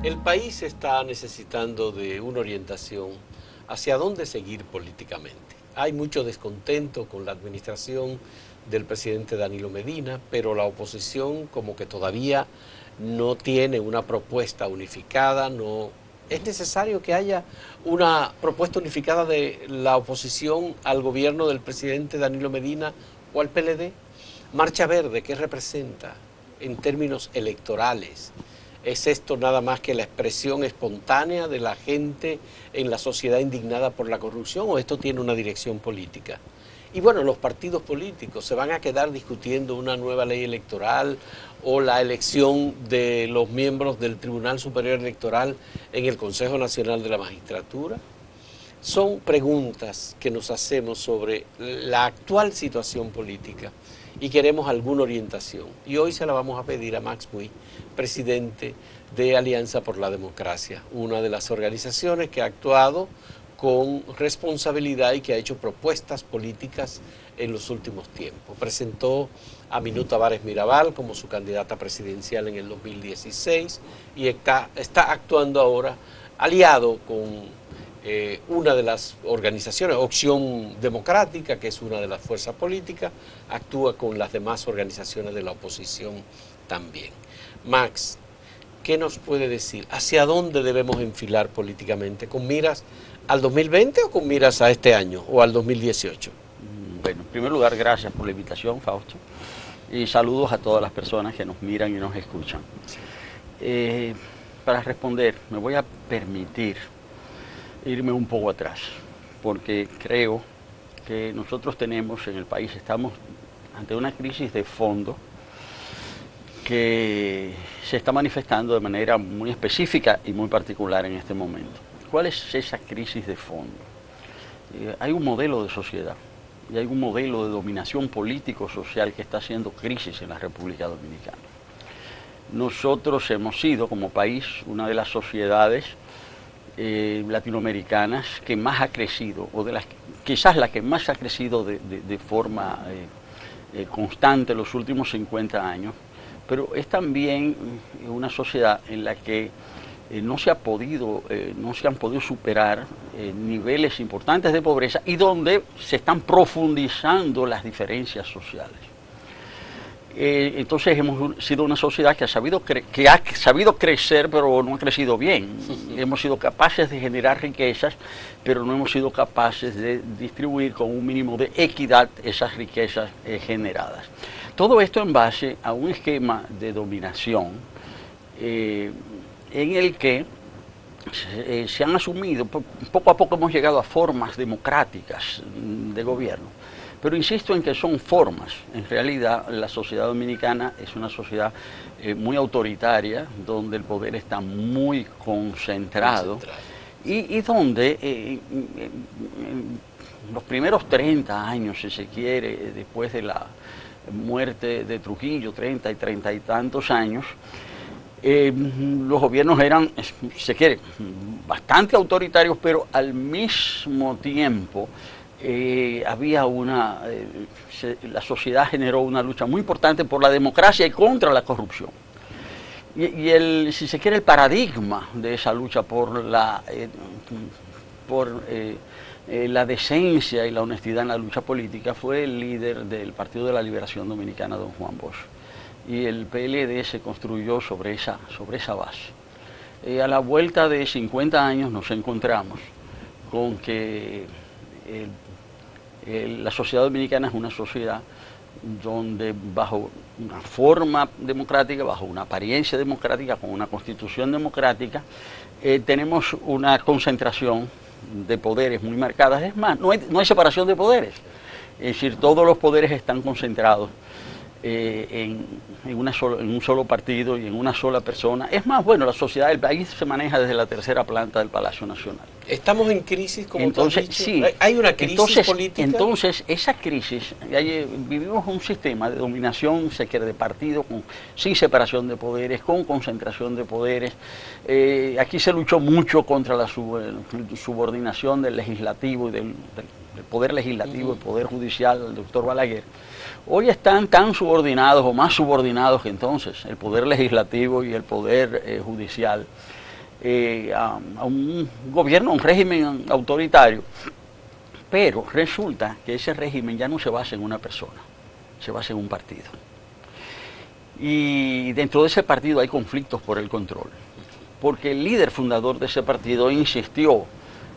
El país está necesitando de una orientación hacia dónde seguir políticamente. Hay mucho descontento con la administración del presidente Danilo Medina, pero la oposición como que todavía no tiene una propuesta unificada, no es necesario que haya una propuesta unificada de la oposición al gobierno del presidente Danilo Medina o al PLD. Marcha Verde, ¿qué representa en términos electorales? ¿Es esto nada más que la expresión espontánea de la gente en la sociedad indignada por la corrupción o esto tiene una dirección política? Y bueno, los partidos políticos se van a quedar discutiendo una nueva ley electoral o la elección de los miembros del Tribunal Superior Electoral en el Consejo Nacional de la Magistratura. Son preguntas que nos hacemos sobre la actual situación política y queremos alguna orientación. Y hoy se la vamos a pedir a Max Bui, presidente de Alianza por la Democracia, una de las organizaciones que ha actuado con responsabilidad y que ha hecho propuestas políticas en los últimos tiempos. Presentó a Minú Tavares Mirabal como su candidata presidencial en el 2016 y está actuando ahora aliado con una de las organizaciones, Opción Democrática, que es una de las fuerzas políticas, actúa con las demás organizaciones de la oposición también. Max, ¿qué nos puede decir? ¿Hacia dónde debemos enfilar políticamente? ¿Con miras al 2020 o con miras a este año o al 2018? Bueno, en primer lugar, gracias por la invitación, Fausto, y saludos a todas las personas que nos miran y nos escuchan. Para responder, me voy a permitir irme un poco atrás, porque creo que nosotros tenemos en el país, estamos ante una crisis de fondo que se está manifestando de manera muy específica y muy particular en este momento. ¿Cuál es esa crisis de fondo? Hay un modelo de sociedad y hay un modelo de dominación político-social que está haciendo crisis en la República Dominicana. Nosotros hemos sido, como país, una de las sociedades latinoamericanas que más ha crecido, o de las quizás la que más ha crecido de forma constante en los últimos 50 años, pero es también una sociedad en la que no se han podido superar niveles importantes de pobreza y donde se están profundizando las diferencias sociales. Entonces hemos sido una sociedad que ha sabido crecer, pero no ha crecido bien. Hemos sido capaces de generar riquezas, pero no hemos sido capaces de distribuir con un mínimo de equidad esas riquezas generadas. Todo esto en base a un esquema de dominación en el que se han asumido, poco a poco hemos llegado a formas democráticas de gobierno. Pero insisto en que son formas. En realidad la sociedad dominicana es una sociedad muy autoritaria, donde el poder está muy concentrado. Y donde los primeros 30 años, si se quiere, después de la muerte de Trujillo, 30 y 30 y tantos años, los gobiernos eran, si se quiere, bastante autoritarios, pero al mismo tiempo había la sociedad generó una lucha muy importante por la democracia y contra la corrupción. Y si se quiere, el paradigma de esa lucha por la decencia y la honestidad en la lucha política fue el líder del Partido de la Liberación Dominicana, don Juan Bosch. Y el PLD se construyó sobre esa base. A la vuelta de 50 años nos encontramos con que la sociedad dominicana es una sociedad donde bajo una forma democrática, bajo una apariencia democrática, con una constitución democrática, tenemos una concentración de poderes muy marcadas. Es más, no hay separación de poderes. Es decir, todos los poderes están concentrados en un solo partido y en una sola persona. Es más, bueno, la sociedad del país se maneja desde la tercera planta del Palacio Nacional. ¿Estamos en crisis, como entonces, tú has dicho? Sí. ¿Hay una crisis política? Entonces, esa crisis, vivimos un sistema de dominación, se quiere, de partido, sin separación de poderes, con concentración de poderes. Aquí se luchó mucho contra la subordinación del legislativo y del poder legislativo, el poder judicial, el doctor Balaguer. Hoy están tan subordinados o más subordinados que entonces el poder legislativo y el poder judicial a un gobierno, a un régimen autoritario. Pero resulta que ese régimen ya no se basa en una persona, se basa en un partido. Y dentro de ese partido hay conflictos por el control, porque el líder fundador de ese partido insistió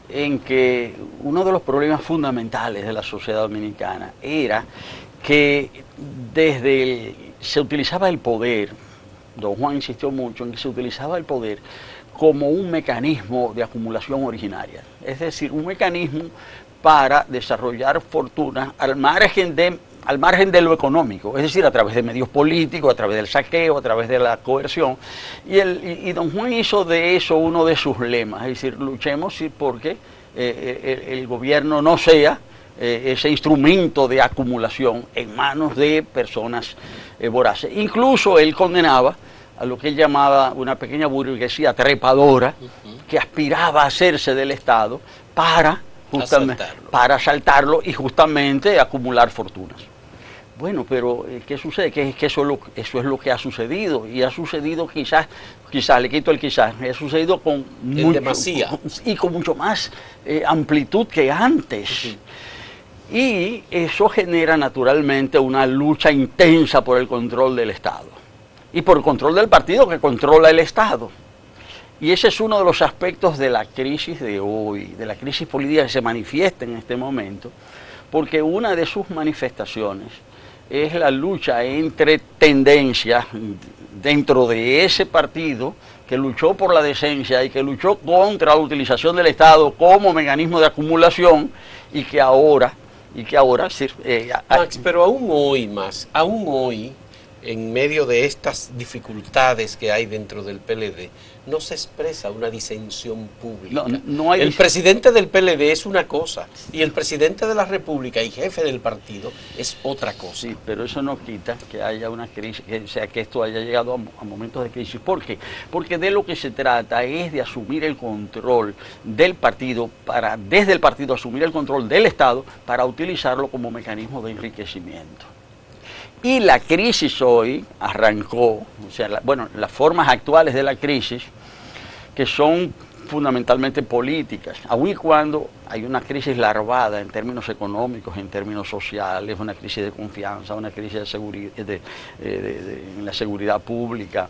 en que uno de los problemas fundamentales de la sociedad dominicana era que se utilizaba el poder, don Juan insistió mucho en que se utilizaba el poder como un mecanismo de acumulación originaria, es decir, un mecanismo para desarrollar fortunas al margen de lo económico, es decir, a través de medios políticos, a través del saqueo, a través de la coerción. Y don Juan hizo de eso uno de sus lemas, es decir, luchemos porque el gobierno no sea ese instrumento de acumulación en manos de personas voraces. Incluso él condenaba a lo que él llamaba una pequeña burguesía trepadora que aspiraba a hacerse del Estado para asaltarlo y justamente acumular fortunas. Bueno, pero ¿qué sucede? Que eso es lo que ha sucedido, y ha sucedido quizás le quito el quizás, ha sucedido con mucho más amplitud que antes. Y eso genera naturalmente una lucha intensa por el control del Estado y por el control del partido que controla el Estado. Y ese es uno de los aspectos de la crisis de hoy, de la crisis política que se manifiesta en este momento, porque una de sus manifestaciones es la lucha entre tendencias dentro de ese partido que luchó por la decencia y que luchó contra la utilización del Estado como mecanismo de acumulación y que ahora Max, pero aún hoy, en medio de estas dificultades que hay dentro del PLD, no se expresa una disensión pública. El presidente del PLD es una cosa y el presidente de la República y jefe del partido es otra cosa. Sí, pero eso no quita que haya una crisis, que esto haya llegado a momentos de crisis. ¿Por qué? Porque de lo que se trata es de asumir el control del partido, desde el partido asumir el control del Estado para utilizarlo como mecanismo de enriquecimiento. Y la crisis hoy arrancó, las formas actuales de la crisis, que son fundamentalmente políticas, aun y cuando hay una crisis larvada en términos económicos, en términos sociales, una crisis de confianza, una crisis de seguridad, en la seguridad pública,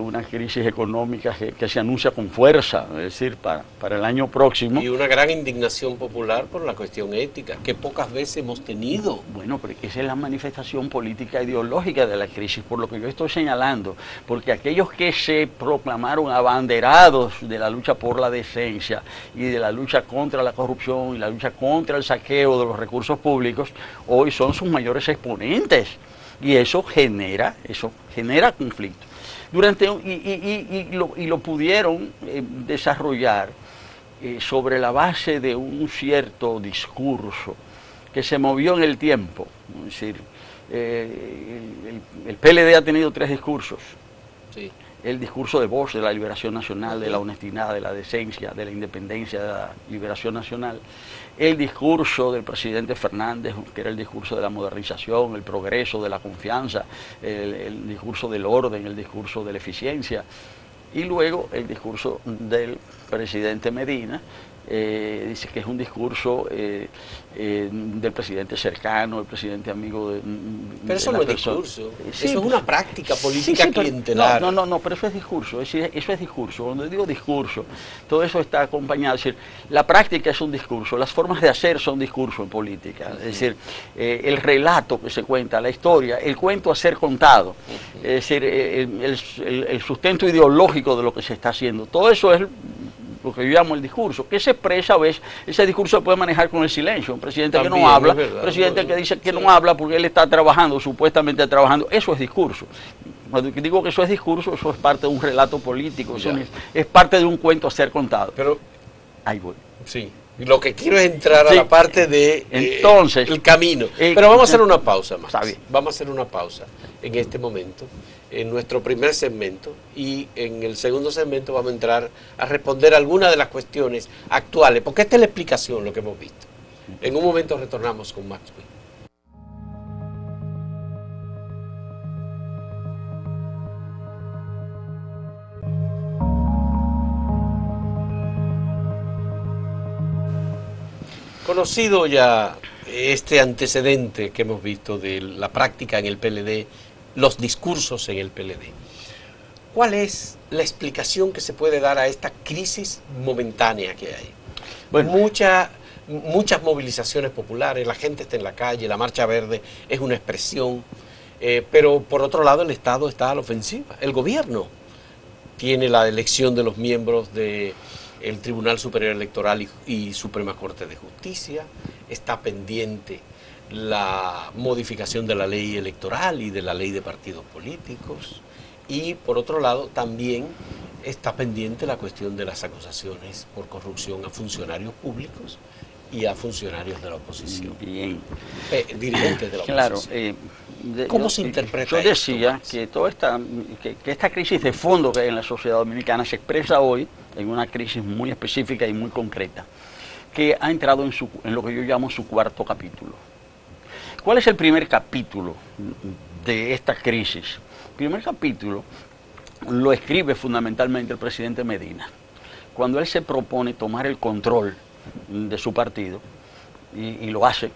una crisis económica que se anuncia con fuerza, es decir, para el año próximo. Y una gran indignación popular por la cuestión ética, que pocas veces hemos tenido. Bueno, pero esa es la manifestación política ideológica de la crisis, por lo que yo estoy señalando, porque aquellos que se proclamaron abanderados de la lucha por la decencia y de la lucha contra la corrupción y la lucha contra el saqueo de los recursos públicos, hoy son sus mayores exponentes, y eso genera conflicto. Y lo pudieron desarrollar sobre la base de un cierto discurso que se movió en el tiempo. Es decir, el PLD ha tenido 3 discursos. Sí. El discurso de Bosch, de la liberación nacional, de la honestidad, de la decencia, de la independencia, de la liberación nacional. El discurso del presidente Fernández, que era el discurso de la modernización, el progreso, de la confianza, el discurso del orden, el discurso de la eficiencia. Y luego el discurso del presidente Medina, dice que es un discurso del presidente cercano, el presidente amigo de... Pero eso no es discurso, eso es una práctica política clientelar. No, pero eso es discurso, eso es discurso. Cuando digo discurso, todo eso está acompañado, es decir, la práctica es un discurso, las formas de hacer son discurso en política, es decir, el relato que se cuenta, la historia, el cuento a ser contado, es decir, el sustento ideológico de lo que se está haciendo, todo eso es lo que yo llamo el discurso, que se expresa, ¿ves? Ese discurso se puede manejar con el silencio, un presidente también, que no habla, un presidente que dice que no habla porque él está trabajando, supuestamente trabajando, eso es discurso. Cuando digo que eso es discurso, eso es parte de un relato político, eso es parte de un cuento a ser contado. Pero ahí voy. Sí, lo que quiero es entrar a la parte de entonces, el camino. Pero vamos a hacer una pausa más. Está bien. Vamos a hacer una pausa en este momento, en nuestro primer segmento, y en el segundo segmento vamos a entrar a responder algunas de las cuestiones actuales, porque esta es la explicación, lo que hemos visto. En un momento retornamos con Max Wynn. Conocido ya este antecedente que hemos visto de la práctica en el PLD, los discursos en el PLD, ¿cuál es la explicación que se puede dar a esta crisis momentánea que hay? Bueno, muchas movilizaciones populares, la gente está en la calle, la Marcha Verde es una expresión, pero por otro lado el Estado está a la ofensiva. El gobierno tiene la elección de los miembros del Tribunal Superior Electoral y Suprema Corte de Justicia, está pendiente la modificación de la ley electoral y de la ley de partidos políticos, y por otro lado también está pendiente la cuestión de las acusaciones por corrupción a funcionarios públicos y a funcionarios de la oposición. Bien. Dirigentes de la claro, oposición. ¿Cómo se interpreta yo decía esto, que esta crisis de fondo que hay en la sociedad dominicana se expresa hoy en una crisis muy específica y muy concreta, que ha entrado en lo que yo llamo su cuarto capítulo. ¿Cuál es el primer capítulo de esta crisis? El primer capítulo lo escribe fundamentalmente el presidente Medina, cuando él se propone tomar el control de su partido, y lo hace,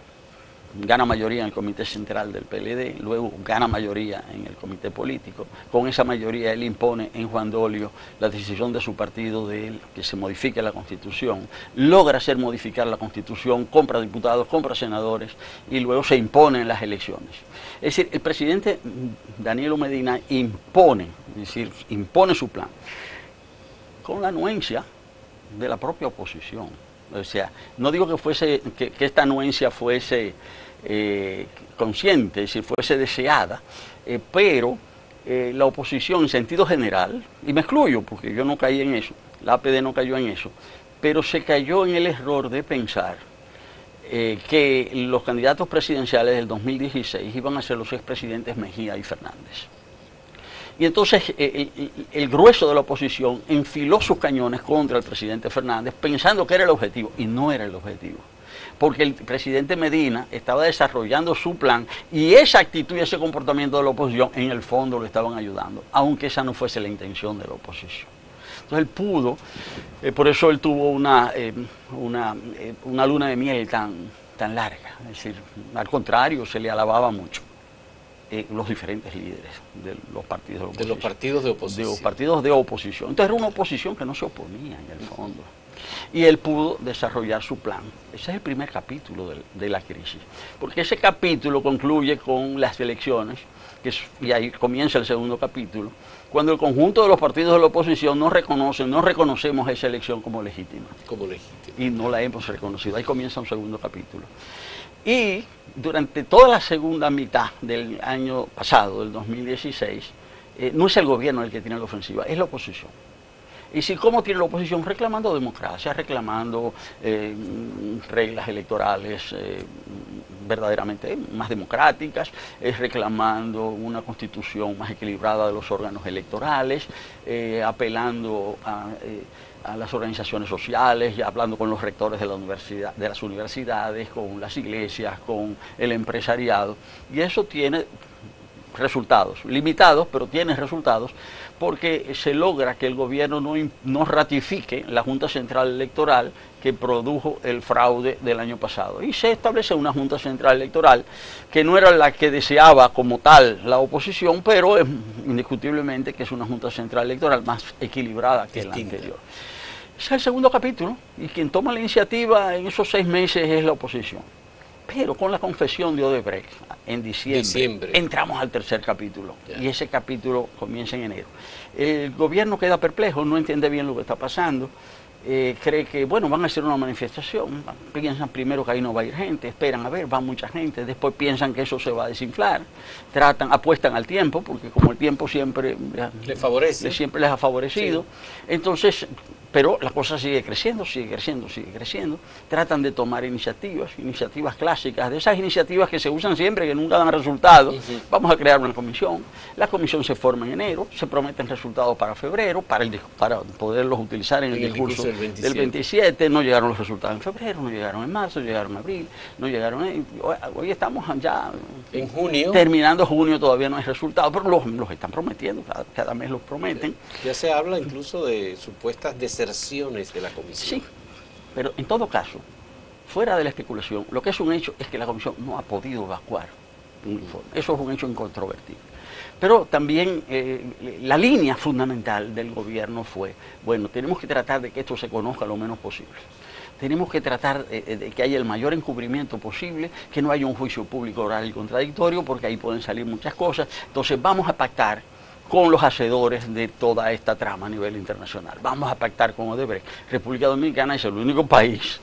gana mayoría en el comité central del PLD, luego gana mayoría en el comité político. Con esa mayoría él impone en Juan Dolio la decisión de su partido de él que se modifique la Constitución, logra hacer modificar la Constitución, compra diputados, compra senadores y luego se impone en las elecciones. Es decir, el presidente Danilo Medina impone su plan con la anuencia de la propia oposición. O sea, no digo que esta anuencia fuese consciente, si fuese deseada, pero la oposición en sentido general, y me excluyo porque yo no caí en eso, la APD no cayó en eso, pero se cayó en el error de pensar que los candidatos presidenciales del 2016 iban a ser los expresidentes Mejía y Fernández. Y entonces el grueso de la oposición enfiló sus cañones contra el presidente Fernández pensando que era el objetivo, y no era el objetivo. Porque el presidente Medina estaba desarrollando su plan y esa actitud y ese comportamiento de la oposición en el fondo lo estaban ayudando, aunque esa no fuese la intención de la oposición. Entonces él pudo, por eso él tuvo una luna de miel tan larga, es decir, al contrario, se le alababa mucho. Los diferentes líderes de los partidos de oposición. De los partidos de oposición. De los partidos de oposición. Entonces era una oposición que no se oponía en el fondo. Y él pudo desarrollar su plan. Ese es el primer capítulo de la crisis. Porque ese capítulo concluye con las elecciones, y ahí comienza el segundo capítulo, cuando el conjunto de los partidos de la oposición no reconocemos esa elección como legítima. Y no la hemos reconocido. Ahí comienza un segundo capítulo. Y durante toda la segunda mitad del año pasado, del 2016, no es el gobierno el que tiene la ofensiva, es la oposición. Y si cómo tiene la oposición, reclamando democracia, reclamando reglas electorales verdaderamente más democráticas, reclamando una constitución más equilibrada de los órganos electorales, apelando a las organizaciones sociales, hablando con los rectores de las universidades, con las iglesias, con el empresariado, y eso tiene resultados, limitados, pero tiene resultados, porque se logra que el gobierno no ratifique la Junta Central Electoral que produjo el fraude del año pasado. Y se establece una Junta Central Electoral que no era la que deseaba como tal la oposición, pero indiscutiblemente que es una Junta Central Electoral más equilibrada que la anterior. Ese es el segundo capítulo, y quien toma la iniciativa en esos 6 meses es la oposición. Pero con la confesión de Odebrecht, en diciembre. Entramos al tercer capítulo, y ese capítulo comienza en enero. El gobierno queda perplejo, no entiende bien lo que está pasando, cree que, bueno, van a hacer una manifestación, piensan primero que ahí no va a ir gente, esperan a ver, va mucha gente, después piensan que eso se va a desinflar, apuestan al tiempo, porque como el tiempo siempre siempre les ha favorecido, entonces, pero la cosa sigue creciendo, tratan de tomar iniciativas clásicas, de esas iniciativas que se usan siempre, que nunca dan resultados. Vamos a crear una comisión, la comisión se forma en enero, se prometen resultados para febrero, para poderlos utilizar en el discurso del 27, no llegaron los resultados en febrero, no llegaron en marzo, llegaron en abril, no llegaron hoy estamos ya en junio, terminando junio, todavía no hay resultados, pero los están prometiendo, cada mes los prometen. Ya se habla incluso de supuestas deserciones de la comisión. Sí, pero en todo caso, fuera de la especulación, lo que es un hecho es que la comisión no ha podido evacuar un informe. Eso es un hecho incontrovertible. Pero también la línea fundamental del gobierno fue, bueno, tenemos que tratar de que esto se conozca lo menos posible. Tenemos que tratar de que haya el mayor encubrimiento posible, que no haya un juicio público oral y contradictorio, porque ahí pueden salir muchas cosas. Entonces vamos a pactar con los hacedores de toda esta trama a nivel internacional. Vamos a pactar con Odebrecht. República Dominicana es el único país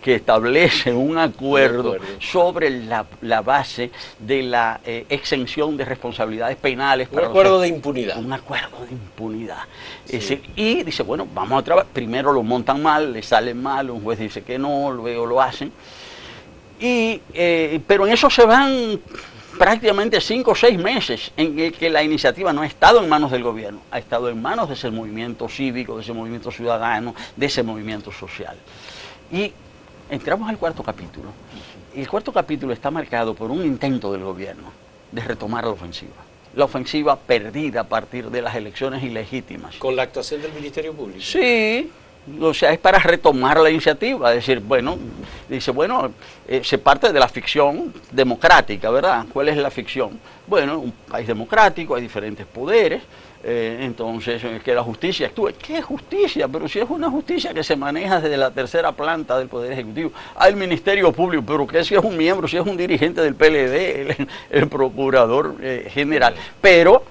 que establece un acuerdo sobre la base de la exención de responsabilidades penales. Un acuerdo de impunidad. Un acuerdo de impunidad. Sí. Y dice, bueno, vamos a trabajar. Primero lo montan mal, le salen mal, un juez dice que no, luego lo hacen. Pero en eso se van prácticamente 5 o 6 meses en el que la iniciativa no ha estado en manos del gobierno, ha estado en manos de ese movimiento cívico, de ese movimiento ciudadano, de ese movimiento social. Y entramos al cuarto capítulo. Y el cuarto capítulo está marcado por un intento del gobierno de retomar la ofensiva. La ofensiva perdida a partir de las elecciones ilegítimas. ¿Con la actuación del Ministerio Público? Sí, o sea, es para retomar la iniciativa. Es decir, bueno, dice, bueno, se parte de la ficción democrática, ¿verdad? ¿Cuál es la ficción? Bueno, un país democrático, hay diferentes poderes. Entonces, que la justicia actúe. ¿Qué justicia? Pero si es una justicia que se maneja desde la tercera planta del Poder Ejecutivo, al Ministerio Público, pero que si es un miembro, si es un dirigente del PLD, el Procurador General. Pero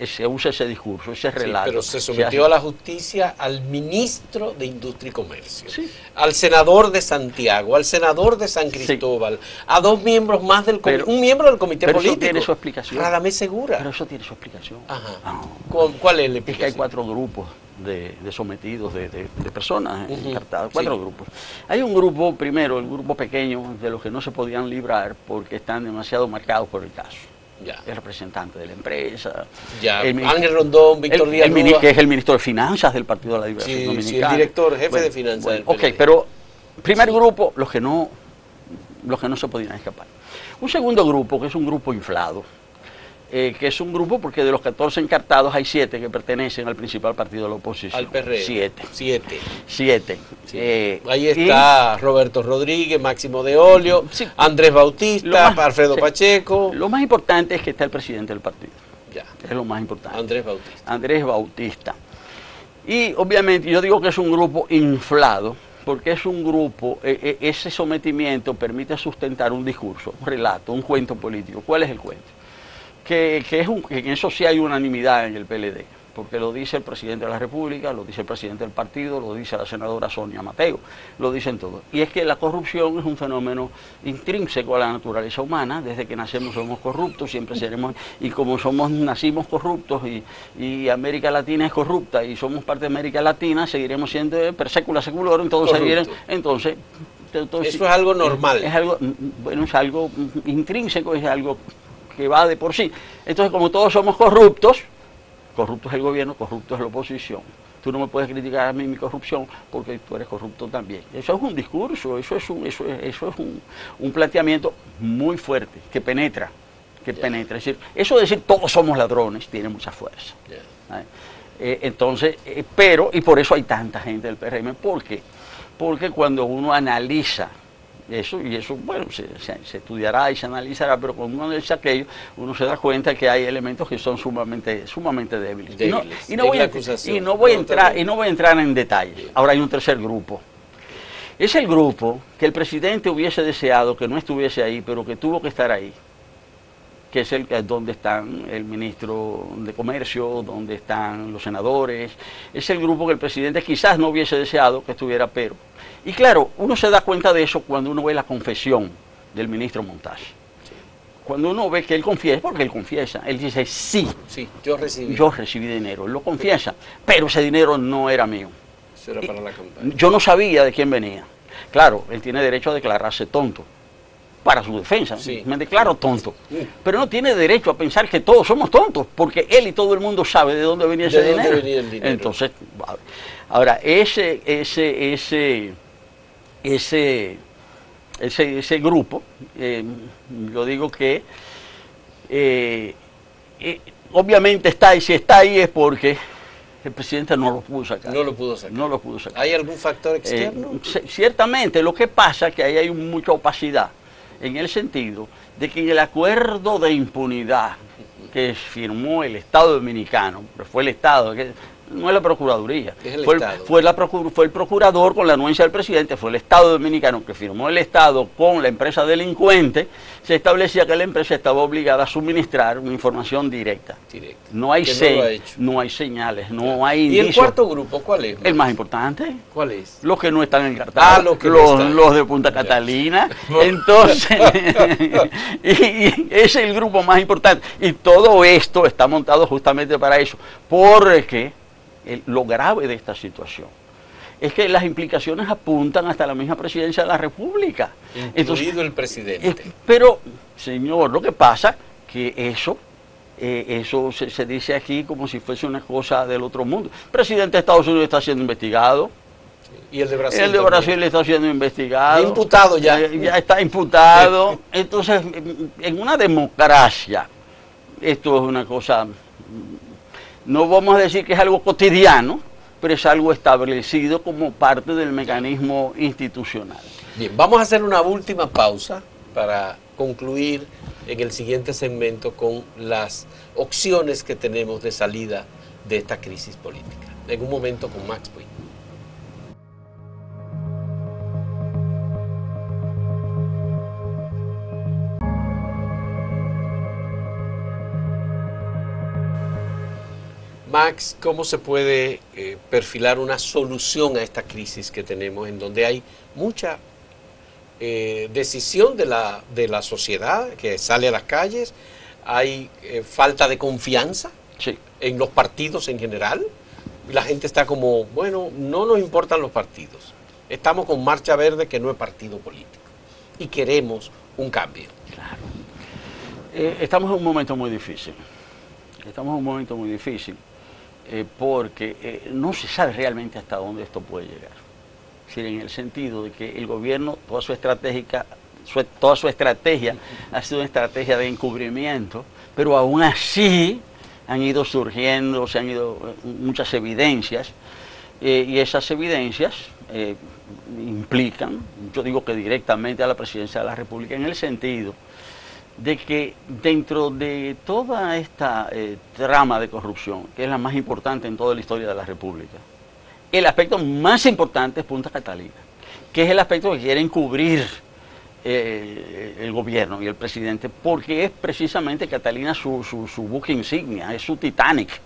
se usa ese discurso, ese relato. Sí, pero se sometió a la justicia al ministro de Industria y Comercio, sí, al senador de Santiago, al senador de San Cristóbal, sí, a 2 miembros más del comité, un miembro del comité político. Eso tiene su explicación. Radamés Segura. Pero eso tiene su explicación. Ajá. No. ¿Cuál es la explicación? Es que hay 4 grupos de sometidos, de personas encartadas, 4 grupos. Hay un grupo, primero, el grupo pequeño, de los que no se podían librar porque están demasiado marcados por el caso. Ya. El representante de la empresa, ya. Ángel Rondón, Víctor Díaz Rúa, que es el ministro de Finanzas del Partido de la Liberación Dominicana. Sí, el director, jefe de finanzas. Bueno, ok, pero primer grupo, los que no se podían escapar. Un segundo grupo, que es un grupo inflado, que es un grupo porque de los 14 encartados hay 7 que pertenecen al principal partido de la oposición. Al PRM. 7. Sí. Ahí está Roberto Rodríguez, Máximo de Olio, sí, Andrés Bautista, Alfredo Pacheco. Lo más importante es que está el presidente del partido. Ya. Es lo más importante. Andrés Bautista. Y obviamente yo digo que es un grupo inflado, porque es un grupo, ese sometimiento permite sustentar un discurso, un relato, un cuento político. ¿Cuál es el cuento? Que en eso sí hay unanimidad en el PLD, porque lo dice el presidente de la República, lo dice el presidente del partido, lo dice la senadora Sonia Mateo, lo dicen todos. Y es que la corrupción es un fenómeno intrínseco a la naturaleza humana. Desde que nacemos somos corruptos, siempre seremos, y como nacimos corruptos y América Latina es corrupta y somos parte de América Latina, seguiremos siendo per secula seculorum, entonces eso es algo normal. Es algo, bueno, es algo intrínseco, es algo que va de por sí. Entonces, como todos somos corruptos, corrupto es el gobierno, corrupto es la oposición. Tú no me puedes criticar a mí mi corrupción porque tú eres corrupto también. Eso es un discurso, eso es un planteamiento muy fuerte, que penetra. Es decir, eso de decir todos somos ladrones tiene mucha fuerza. Entonces, y por eso hay tanta gente del PRM. ¿Por qué? Porque cuando uno analiza eso, bueno, se estudiará y se analizará, pero cuando uno analiza aquello, uno se da cuenta que hay elementos que son sumamente débiles. Y no voy a entrar en detalles. Ahora hay un tercer grupo. Es el grupo que el presidente hubiese deseado que no estuviese ahí, pero que tuvo que estar ahí, que es donde están el ministro de Comercio, donde están los senadores. Es el grupo que el presidente quizás no hubiese deseado que estuviera, pero... Y claro, uno se da cuenta de eso cuando uno ve la confesión del ministro Montage. Cuando uno ve que él confiesa, porque él confiesa, él dice, sí, yo recibí dinero, él lo confiesa, pero ese dinero no era mío. Eso era para la campaña. Yo no sabía de quién venía. Claro, él tiene derecho a declararse tonto, para su defensa, me declaro tonto, pero no tiene derecho a pensar que todos somos tontos, porque él y todo el mundo sabe de dónde venía ese dinero. Entonces, ahora, ese grupo, yo digo que obviamente está, y si está ahí es porque el presidente no lo pudo sacar. No lo pudo sacar. No lo pudo sacar. ¿Hay algún factor externo? Ciertamente, lo que pasa es que ahí hay mucha opacidad, en el sentido de que en el acuerdo de impunidad que firmó el Estado Dominicano, pero fue el Estado, no es la Procuraduría, es el fue el procurador con la anuencia del presidente, fue el Estado Dominicano que firmó el Estado con la empresa delincuente, se establecía que la empresa estaba obligada a suministrar una información directa. No hay no hay señales, no hay indicios. ¿Y el cuarto grupo cuál es? El más importante. ¿Cuál es? Los que no están encartados, los de Punta Catalina. Entonces, y es el grupo más importante. Y todo esto está montado justamente para eso, porque lo grave de esta situación es que las implicaciones apuntan hasta la misma presidencia de la República. Incluido el presidente. Pero, señor, lo que pasa que eso se dice aquí como si fuese una cosa del otro mundo. El presidente de Estados Unidos está siendo investigado. Y el de Brasil. El de Brasil está siendo investigado. Imputado ya. Ya está imputado. Entonces, en una democracia, esto es una cosa, no vamos a decir que es algo cotidiano, pero es algo establecido como parte del mecanismo institucional. Bien, vamos a hacer una última pausa para concluir en el siguiente segmento con las opciones que tenemos de salida de esta crisis política. En un momento con Max Puig. Max, ¿cómo se puede perfilar una solución a esta crisis que tenemos, en donde hay mucha decisión de la sociedad que sale a las calles, hay falta de confianza en los partidos en general, y la gente está como, bueno, no nos importan los partidos, estamos con Marcha Verde, que no es partido político, y queremos un cambio? Claro. Estamos en un momento muy difícil, porque no se sabe realmente hasta dónde esto puede llegar. Es decir, en el sentido de que el gobierno, toda su estrategia ha sido una estrategia de encubrimiento, pero aún así han ido surgiendo, se han ido muchas evidencias, y esas evidencias implican, yo digo que directamente a la presidencia de la República, en el sentido de que dentro de toda esta trama de corrupción, que es la más importante en toda la historia de la República, el aspecto más importante es Punta Catalina, que es el aspecto que quiere encubrir el gobierno y el presidente, porque es precisamente Catalina su buque insignia, es su Titanic,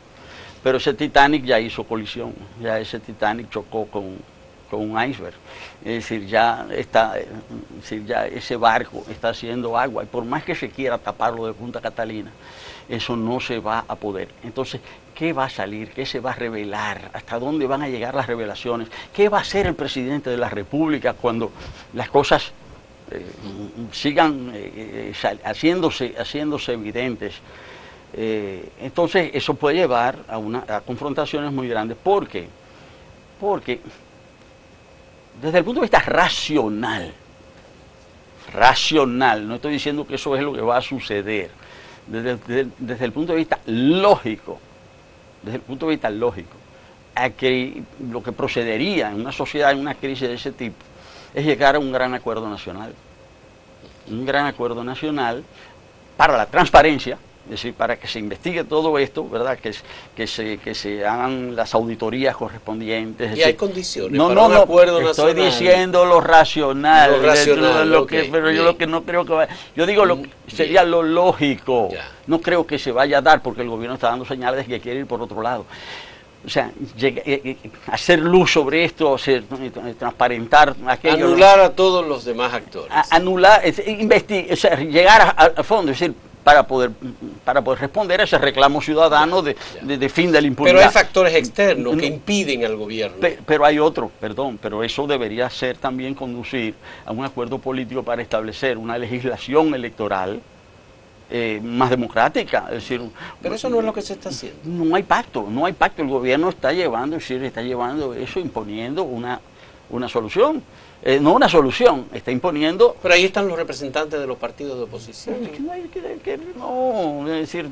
pero ese Titanic ya hizo colisión, ya ese Titanic chocó con un iceberg, es decir, ya ese barco está haciendo agua, y por más que se quiera taparlo de Punta Catalina, eso no se va a poder. Entonces, ¿qué va a salir? ¿Qué se va a revelar? ¿Hasta dónde van a llegar las revelaciones? ¿Qué va a hacer el presidente de la República cuando las cosas sigan haciéndose evidentes? Entonces, eso puede llevar a confrontaciones muy grandes. ¿Por qué? Porque desde el punto de vista racional, no estoy diciendo que eso es lo que va a suceder, desde el punto de vista lógico, a que lo que procedería en una sociedad, en una crisis de ese tipo, es llegar a un gran acuerdo nacional para la transparencia, es decir, para que se investigue todo esto, ¿verdad? Que se hagan las auditorías correspondientes. Y hay condiciones para un acuerdo nacional. Estoy diciendo lo racional. Pero yo lo que no creo que vaya. Yo digo lo que sería lo lógico. Ya. No creo que se vaya a dar, porque el gobierno está dando señales de que quiere ir por otro lado. O sea, hacer luz sobre esto, transparentar aquello. Anular a todos los demás actores. Llegar a fondo, es decir, para poder responder a ese reclamo ciudadano de fin de la impunidad. Pero hay factores externos que impiden al gobierno. Pero hay otro, pero eso debería ser también conducir a un acuerdo político para establecer una legislación electoral más democrática. Es decir, pero eso no es lo que se está haciendo. No hay pacto. El gobierno está llevando eso, imponiendo una solución. No una solución, está imponiendo... Pero ahí están los representantes de los partidos de oposición. No, es decir,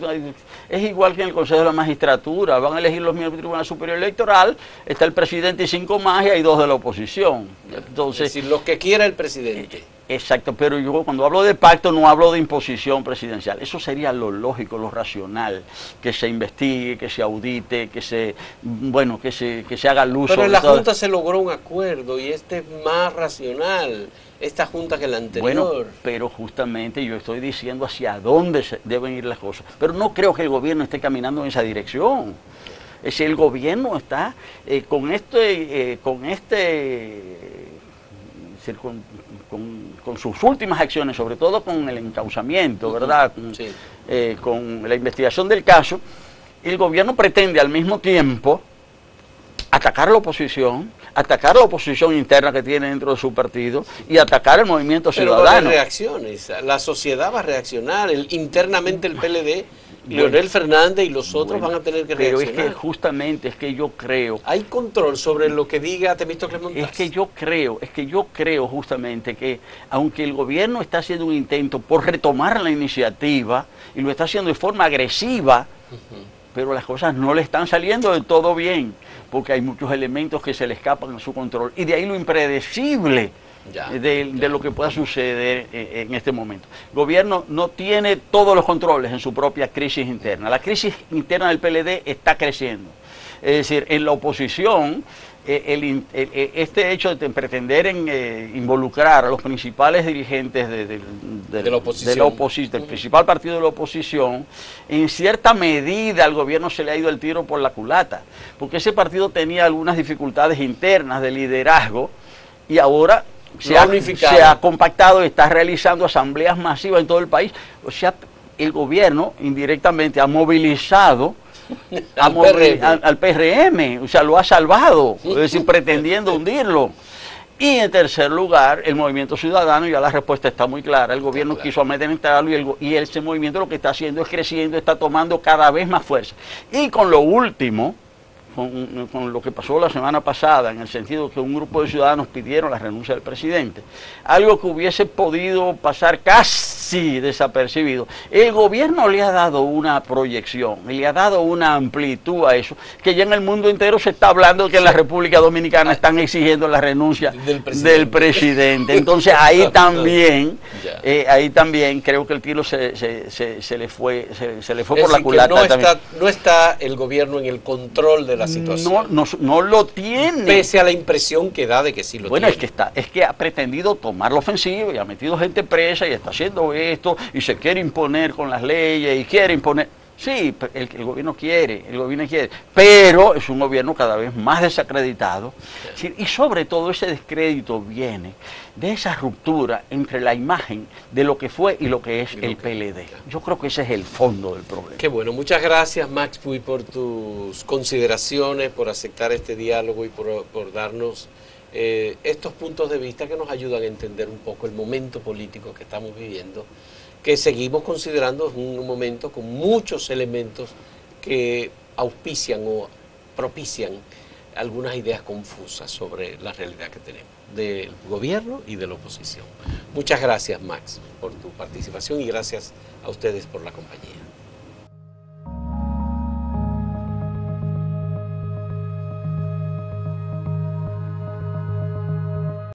es igual que en el Consejo de la Magistratura, van a elegir los miembros del Tribunal Superior Electoral, está el presidente y 5 más y hay 2 de la oposición. Entonces, es decir, los que quiera el presidente. Exacto, pero yo cuando hablo de pacto no hablo de imposición presidencial. Eso sería lo lógico, lo racional, que se investigue, que se audite, que se haga luz. Pero en la Junta se logró un acuerdo y este es más racional, esta Junta que la anterior. Bueno, pero justamente yo estoy diciendo hacia dónde deben ir las cosas. Pero no creo que el gobierno esté caminando en esa dirección. Es decir, el gobierno está con sus últimas acciones, sobre todo con el encauzamiento, ¿verdad? Sí. Con la investigación del caso, el gobierno pretende al mismo tiempo atacar la oposición interna que tiene dentro de su partido y atacar el movimiento ciudadano. Pero va a haber reacciones, la sociedad va a reaccionar, internamente el PLD, Leonel Fernández y los otros van a tener que reaccionar. Pero es que justamente, es que yo creo... ¿Hay control sobre lo que diga Temístocles Montaz? Es que yo creo justamente que, aunque el gobierno está haciendo un intento por retomar la iniciativa, y lo está haciendo de forma agresiva, pero las cosas no le están saliendo del todo bien, porque hay muchos elementos que se le escapan a su control, y de ahí lo impredecible de lo que pueda suceder en este momento. El gobierno no tiene todos los controles en su propia crisis interna. La crisis interna del PLD está creciendo. Es decir, en la oposición, este hecho de pretender involucrar a los principales dirigentes de la oposición, del principal partido de la oposición, en cierta medida al gobierno se le ha ido el tiro por la culata, porque ese partido tenía algunas dificultades internas de liderazgo y ahora se ha compactado y está realizando asambleas masivas en todo el país. O sea, el gobierno indirectamente ha movilizado al PRM, o sea, lo ha salvado, es decir, pretendiendo hundirlo. Y en tercer lugar, el movimiento ciudadano, ya la respuesta está muy clara, el gobierno quiso amedrentarlo y ese movimiento lo que está haciendo es creciendo, está tomando cada vez más fuerza. Y con lo último, con lo que pasó la semana pasada, en el sentido que un grupo de ciudadanos pidieron la renuncia del presidente, algo que hubiese podido pasar casi desapercibido, el gobierno le ha dado una proyección, le ha dado una amplitud a eso, que ya en el mundo entero se está hablando de que en la República Dominicana están exigiendo la renuncia del presidente. Entonces ahí también creo que el tiro se le fue por la culata. No está el gobierno en el control de la situación. No lo tiene. Pese a la impresión que da de que sí lo tiene. Bueno, es que ha pretendido tomar la ofensiva y ha metido gente presa y está haciendo esto y se quiere imponer con las leyes y quiere imponer. Sí, el gobierno quiere, pero es un gobierno cada vez más desacreditado. Sí, y sobre todo ese descrédito viene de esa ruptura entre la imagen de lo que fue y lo que es el PLD. Yo creo que ese es el fondo del problema. Qué bueno, muchas gracias Max Puy por tus consideraciones, por aceptar este diálogo y por darnos estos puntos de vista que nos ayudan a entender un poco el momento político que estamos viviendo, que seguimos considerando un momento con muchos elementos que auspician o propician algunas ideas confusas sobre la realidad que tenemos del gobierno y de la oposición. Muchas gracias, Max, por tu participación y gracias a ustedes por la compañía.